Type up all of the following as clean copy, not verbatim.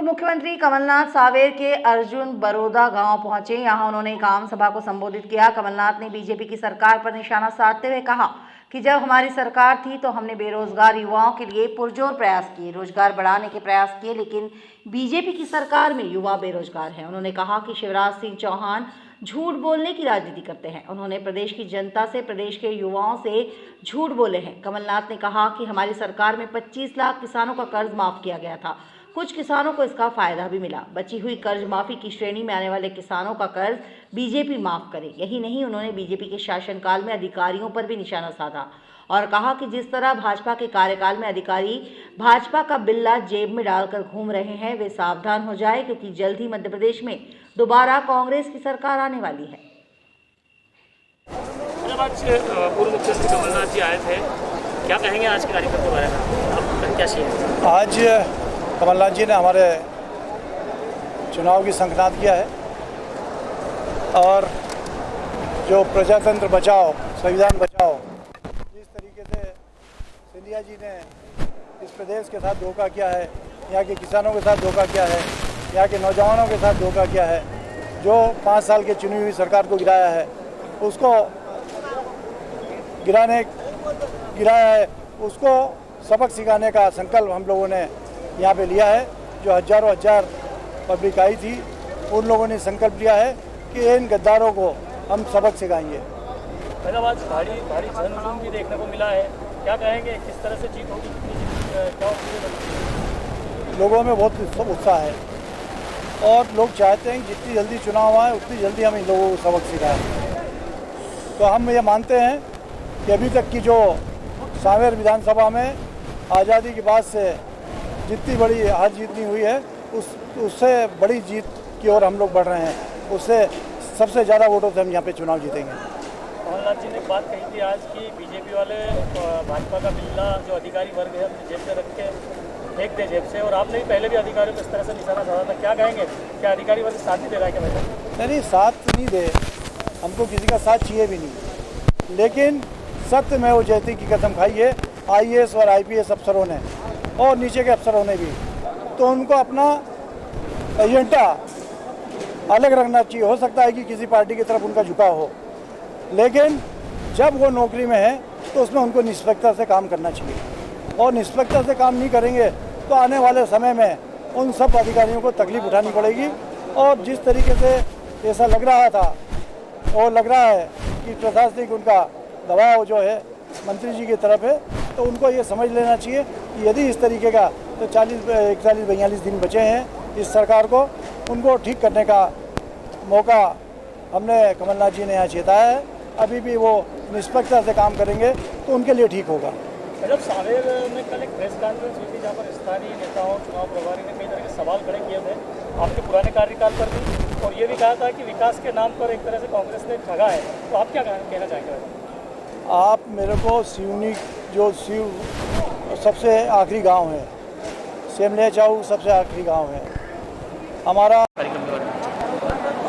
मुख्यमंत्री कमलनाथ सावेर के अर्जुन बरोदा गांव पहुंचे। यहां उन्होंने एक आम सभा को संबोधित किया। कमलनाथ ने बीजेपी की सरकार पर निशाना साधते हुए कहा कि जब हमारी सरकार थी तो हमने बेरोजगार युवाओं के लिए पुरजोर प्रयास किए, रोजगार बढ़ाने के प्रयास किए, लेकिन बीजेपी की सरकार में युवा बेरोजगार हैं। उन्होंने कहा कि शिवराज सिंह चौहान झूठ बोलने की राजनीति करते हैं। उन्होंने प्रदेश की जनता से, प्रदेश के युवाओं से झूठ बोले हैं। कमलनाथ ने कहा कि हमारी सरकार में 25 लाख किसानों का कर्ज माफ किया गया था। कुछ किसानों को इसका फायदा भी मिला। बची हुई कर्ज माफी की श्रेणी में आने वाले किसानों का कर्ज बीजेपी माफ करे। यही नहीं, उन्होंने बीजेपी के शासनकाल में अधिकारियों पर भी निशाना साधा और कहा कि जिस तरह भाजपा के कार्यकाल में अधिकारी भाजपा का बिल्ला जेब में डालकर घूम रहे हैं, वे सावधान हो जाए, क्योंकि जल्द ही मध्य प्रदेश में दोबारा कांग्रेस की सरकार आने वाली है। आज पूर्व मुख्यमंत्री कमलनाथ जी आए थे, क्या कहेंगे आज के कार्यक्रम के बारे में? आप प्रत्याशी हैं। आज कमलनाथ जी ने हमारे चुनाव की संक्रांत किया है और जो प्रजातंत्र बचाओ, संविधान बचाओ, जिस तरीके से सिंधिया जी ने इस प्रदेश के साथ धोखा किया है, यहाँ के किसानों के साथ धोखा किया है, यहाँ के नौजवानों के साथ धोखा किया है, जो 5 साल के चुनी हुई सरकार को गिराया है, उसको गिराया है, उसको सबक सिखाने का संकल्प हम लोगों ने यहाँ पे लिया है। जो हजारों हजार पब्लिक आई थी, उन लोगों ने संकल्प लिया है कि इन गद्दारों को हम सबक सिखाएंगे। आज भारी जनजुनून भी देखने को मिला है, क्या कहेंगे, किस तरह से जीत होगी? लोगों में बहुत उत्साह है और लोग चाहते हैं कि जितनी जल्दी चुनाव आए उतनी जल्दी हम इन लोगों को सबक सिखाएं। तो हम ये मानते हैं कि अभी तक की जो सांवेर विधानसभा में आज़ादी के बाद से जितनी बड़ी हार जीतनी हुई है, उससे बड़ी जीत की ओर हम लोग बढ़ रहे हैं। उससे सबसे ज़्यादा वोटों से हम यहाँ पे चुनाव जीतेंगे। कमलनाथ जी ने एक बात कही थी आज की बीजेपी वाले भाजपा का बिल्ला जो अधिकारी वर्ग है अपनी जेब में रख के फेंक दे जेब से, और आपने भी पहले भी अधिकारियों को इस तरह से निशाना साधा था। क्या कहेंगे, क्या अधिकारी वर्ग साथ नहीं दे रहा है? क्या नहीं, साथ नहीं दे, हमको किसी का साथ चाहिए भी नहीं, लेकिन सत्य में वो जयती की कसम खाई है IAS और IPS अफसरों ने और नीचे के अफसरों ने भी, तो उनको अपना एजेंडा अलग रखना चाहिए। हो सकता है कि किसी पार्टी की तरफ उनका झुकाव हो, लेकिन जब वो नौकरी में है तो उसमें उनको निष्पक्षता से काम करना चाहिए, और निष्पक्षता से काम नहीं करेंगे तो आने वाले समय में उन सब अधिकारियों को तकलीफ उठानी पड़ेगी। और जिस तरीके से ऐसा लग रहा था और लग रहा है कि प्रशासनिक उनका दबाव जो है मंत्री जी की तरफ है, तो उनको ये समझ लेना चाहिए कि यदि इस तरीके का तो 41-42 दिन बचे हैं इस सरकार को, उनको ठीक करने का मौका हमने कमलनाथ जी ने यहाँ चेताया है। अभी भी वो निष्पक्षता से काम करेंगे तो उनके लिए ठीक होगा। जब सांवेर में कल एक प्रेस कॉन्फ्रेंस हुई थी जहाँ पर स्थानीय नेताओं, चुनाव प्रभारी ने कई तरह के सवाल खड़े किए थे आपके पुराने कार्यकाल पर भी, और ये भी कहा था कि विकास के नाम पर एक तरह से कांग्रेस ने ठगा है, तो आप क्या कहना चाहेंगे? आप मेरे को सिवनी, जो सबसे आखिरी गांव है, सेमले चाऊ सबसे आखिरी गांव है हमारा।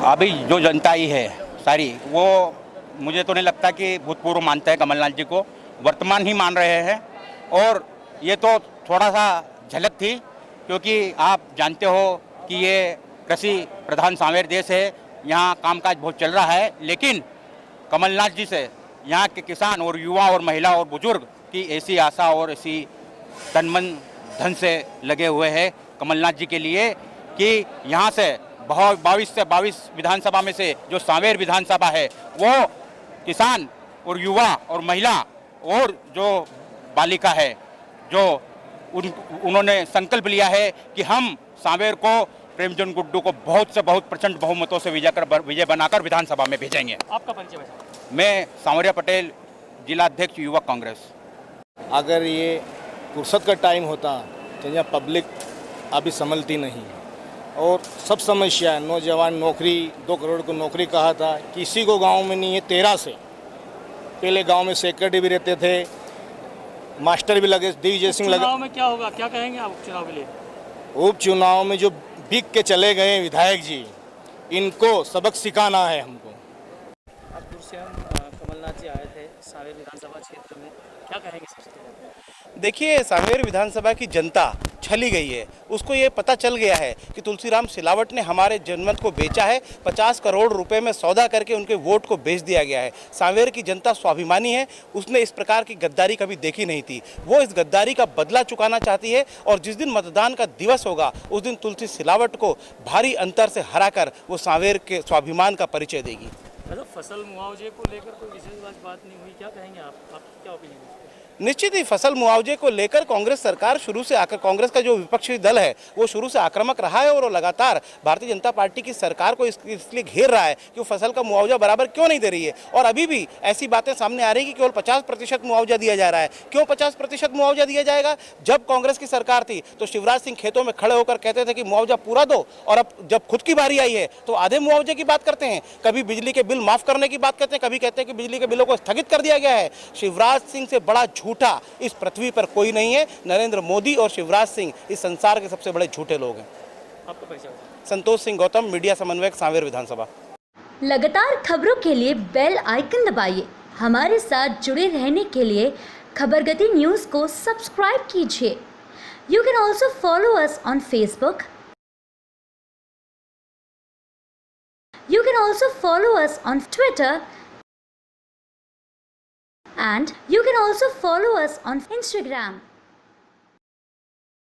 अभी जो जनता ही है सारी, वो मुझे तो नहीं लगता कि भूतपूर्व मानते हैं कमलनाथ जी को, वर्तमान ही मान रहे हैं। और ये तो थोड़ा सा झलक थी, क्योंकि आप जानते हो कि ये कृषि प्रधान सांवेर देश है, यहाँ कामकाज बहुत चल रहा है, लेकिन कमलनाथ जी से यहाँ के किसान और युवा और महिला और बुजुर्ग की ऐसी आशा और ऐसी तन मन धन से लगे हुए हैं कमलनाथ जी के लिए कि यहाँ से 22 से 22 विधानसभा में से जो सांवेर विधानसभा है, वो किसान और युवा और महिला और जो बालिका है, जो उन्होंने संकल्प लिया है कि हम सांवेर को, प्रेमचंद गुड्डू को बहुत से बहुत प्रचंड बहुमतों से विजय बनाकर विधानसभा में भेजेंगे। आपका परिचय? मैं सांवरिया पटेल, जिला अध्यक्ष युवा कांग्रेस। अगर ये फुर्सत का टाइम होता तो यहाँ पब्लिक अभी संभलती नहीं, और सब समस्या है। नौजवान नौकरी, 2 करोड़ को नौकरी कहा था, किसी को गांव में नहीं है। 13 से पहले गांव में सेक्रेटरी भी रहते थे, मास्टर भी लगे, दिग्विजय सिंह लगे। चुनाव में क्या होगा, क्या कहेंगे आप उपचुनाव के लिए? उपचुनाव में जो बिक के चले गए विधायक जी, इनको सबक सिखाना है हमको। अब दूर से हम कमलनाथ जी आए थे सांवेर विधानसभा क्षेत्र में, क्या कहेंगे सबसे पहले? देखिए, सांवेर विधानसभा की जनता छली गई है। उसको ये पता चल गया है कि तुलसीराम सिलावट ने हमारे जनमत को बेचा है। 50 करोड़ रुपए में सौदा करके उनके वोट को बेच दिया गया है। सांवेर की जनता स्वाभिमानी है, उसने इस प्रकार की गद्दारी कभी देखी नहीं थी। वो इस गद्दारी का बदला चुकाना चाहती है और जिस दिन मतदान का दिवस होगा उस दिन तुलसी सिलावट को भारी अंतर से हराकर वो सांवेर के स्वाभिमान का परिचय देगी। मतलब फसल मुआवजे को लेकर कोई विशेष बात नहीं हुई, क्या कहेंगे आप? आपकी क्या ओपिनियन है? निश्चित ही फसल मुआवजे को लेकर कांग्रेस सरकार शुरू से कांग्रेस का जो विपक्षी दल है वो शुरू से आक्रामक रहा है और वो लगातार भारतीय जनता पार्टी की सरकार को इसलिए घेर रहा है कि वो फसल का मुआवजा बराबर क्यों नहीं दे रही है। और अभी भी ऐसी बातें सामने आ रही है कि केवल 50% मुआवजा दिया जा रहा है। क्यों 50% मुआवजा दिया जाएगा? जब कांग्रेस की सरकार थी तो शिवराज सिंह खेतों में खड़े होकर कहते थे कि मुआवजा पूरा दो, और अब जब खुद की बारी आई है तो आधे मुआवजे की बात करते हैं। कभी बिजली के बिल माफ करने की बात करते हैं, कभी कहते हैं कि बिजली के बिलों को स्थगित कर दिया गया है। शिवराज सिंह से बड़ा झूठा इस पृथ्वी पर कोई नहीं है। नरेंद्र मोदी और शिवराज सिंह इस संसार के सबसे बड़े झूठे लोग हैं। आपका परिचय? संतोष सिंह गौतम, मीडिया समन्वयक, सांवेर विधानसभा। लगातार खबरों के लिए बेल आइकन दबाइए। हमारे साथ जुड़े रहने के लिए खबरगति न्यूज़ को सब्सक्राइब कीजिए। You can also follow us on Facebook. You can also follow us on Twitter, and you can also follow us on Instagram.